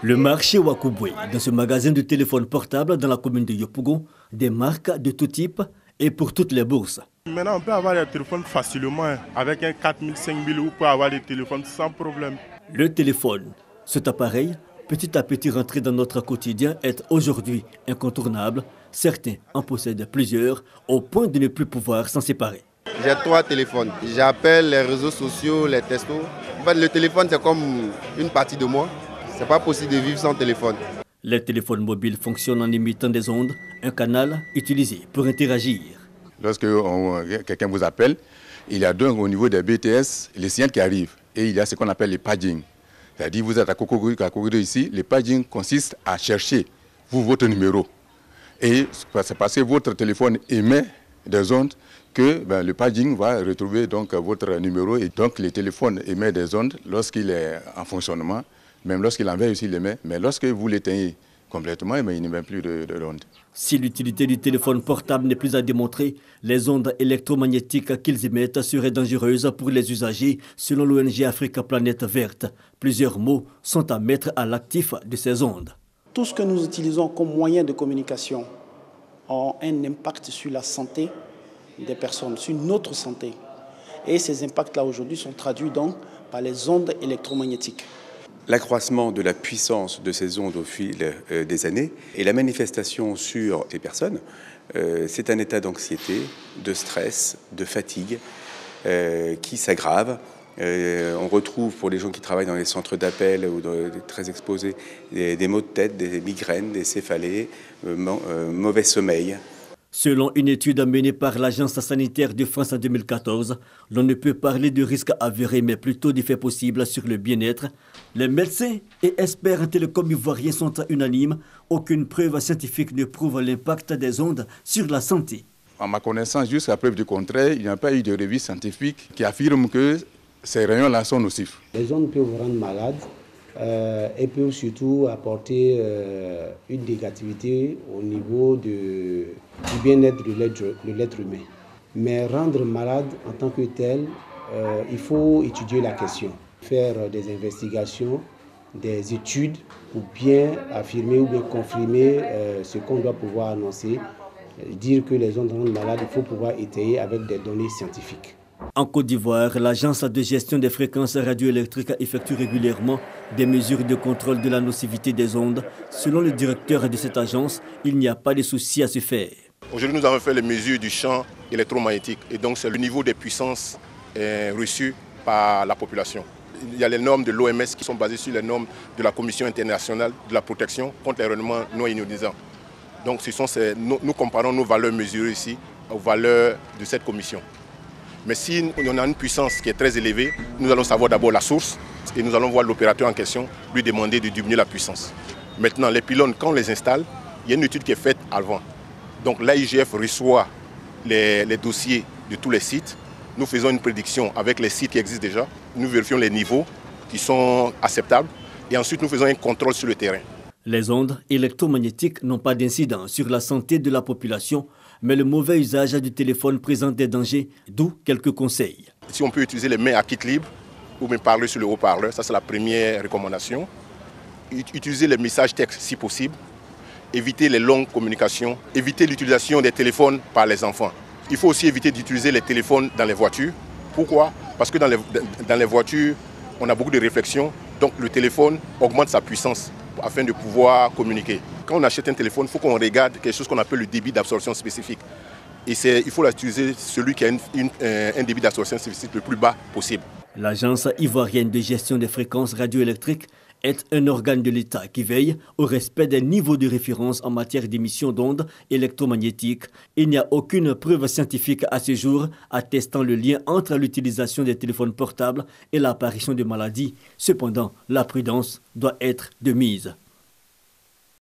Le marché Wakubwe, dans ce magasin de téléphones portables dans la commune de Yopougon, des marques de tout type et pour toutes les bourses. Maintenant, on peut avoir des téléphones facilement. Avec un 4000, 5000, on peut avoir des téléphones sans problème. Le téléphone, cet appareil, petit à petit rentré dans notre quotidien, est aujourd'hui incontournable. Certains en possèdent plusieurs, au point de ne plus pouvoir s'en séparer. J'ai 3 téléphones. J'appelle les réseaux sociaux, les textos. En fait, le téléphone, c'est comme une partie de moi. C'est pas possible de vivre sans téléphone. Les téléphones mobiles fonctionnent en imitant des ondes, un canal utilisé pour interagir. Lorsque quelqu'un vous appelle, il y a donc au niveau des BTS les signaux qui arrivent. Et il y a ce qu'on appelle les paging. C'est-à-dire vous êtes à Kokogudo ici, les paging consistent à chercher votre numéro. Et c'est parce que votre téléphone émet des ondes que le paging va retrouver donc votre numéro. Et donc le téléphone émet des ondes lorsqu'il est en fonctionnement. Même lorsqu'il envoie aussi, il émet. Mais lorsque vous l'éteignez complètement, il n'émet plus d'ondes. Si l'utilité du téléphone portable n'est plus à démontrer, les ondes électromagnétiques qu'ils émettent seraient dangereuses pour les usagers, selon l'ONG Africa Planète Verte. Plusieurs mots sont à mettre à l'actif de ces ondes. Tout ce que nous utilisons comme moyen de communication a un impact sur la santé des personnes, sur notre santé. Et ces impacts-là aujourd'hui sont traduits donc par les ondes électromagnétiques. L'accroissement de la puissance de ces ondes au fil des années et la manifestation sur les personnes, c'est un état d'anxiété, de stress, de fatigue qui s'aggrave. On retrouve pour les gens qui travaillent dans les centres d'appel ou très exposés des maux de tête, des migraines, des céphalées, mauvais sommeil. Selon une étude menée par l'Agence sanitaire de France en 2014, l'on ne peut parler de risque avéré, mais plutôt d'effets possibles sur le bien-être. Les médecins et experts en télécom ivoiriens sont unanimes. Aucune preuve scientifique ne prouve l'impact des ondes sur la santé. À ma connaissance, jusqu'à preuve du contraire, il n'y a pas eu de revue scientifique qui affirme que ces rayons-là sont nocifs. Les ondes peuvent vous rendre malade. Et peuvent surtout apporter une négativité au niveau du bien-être de l'être humain. Mais rendre malade en tant que tel, il faut étudier la question, faire des investigations, des études pour bien affirmer ou bien confirmer ce qu'on doit pouvoir annoncer. Dire que les ondes rendent malades, il faut pouvoir étayer avec des données scientifiques. En Côte d'Ivoire, l'Agence de gestion des fréquences radioélectriques effectue régulièrement des mesures de contrôle de la nocivité des ondes. Selon le directeur de cette agence, il n'y a pas de souci à se faire. Aujourd'hui, nous avons fait les mesures du champ électromagnétique. Et donc, c'est le niveau des puissances reçues par la population. Il y a les normes de l'OMS qui sont basées sur les normes de la Commission internationale de la protection contre les rayonnements non ionisants. Donc, nous comparons nos valeurs mesurées ici aux valeurs de cette commission. Mais si on a une puissance qui est très élevée, nous allons savoir d'abord la source et nous allons voir l'opérateur en question lui demander de diminuer la puissance. Maintenant, les pylônes, quand on les installe, il y a une étude qui est faite avant. Donc l'AIGF reçoit les dossiers de tous les sites. Nous faisons une prédiction avec les sites qui existent déjà. Nous vérifions les niveaux qui sont acceptables et ensuite nous faisons un contrôle sur le terrain. Les ondes électromagnétiques n'ont pas d'incidence sur la santé de la population, mais le mauvais usage du téléphone présente des dangers, d'où quelques conseils. Si on peut utiliser les mains à quitte libre ou bien parler sur le haut-parleur, ça c'est la première recommandation. Utiliser les messages textes si possible, éviter les longues communications, éviter l'utilisation des téléphones par les enfants. Il faut aussi éviter d'utiliser les téléphones dans les voitures. Pourquoi? Parce que dans les voitures, on a beaucoup de réflexions, donc le téléphone augmente sa puissance afin de pouvoir communiquer. Quand on achète un téléphone, il faut qu'on regarde quelque chose qu'on appelle le débit d'absorption spécifique. Et il faut utiliser celui qui a un débit d'absorption spécifique le plus bas possible. L'Agence ivoirienne de gestion des fréquences radioélectriques est un organe de l'État qui veille au respect des niveaux de référence en matière d'émission d'ondes électromagnétiques. Il n'y a aucune preuve scientifique à ce jour attestant le lien entre l'utilisation des téléphones portables et l'apparition de maladies. Cependant, la prudence doit être de mise.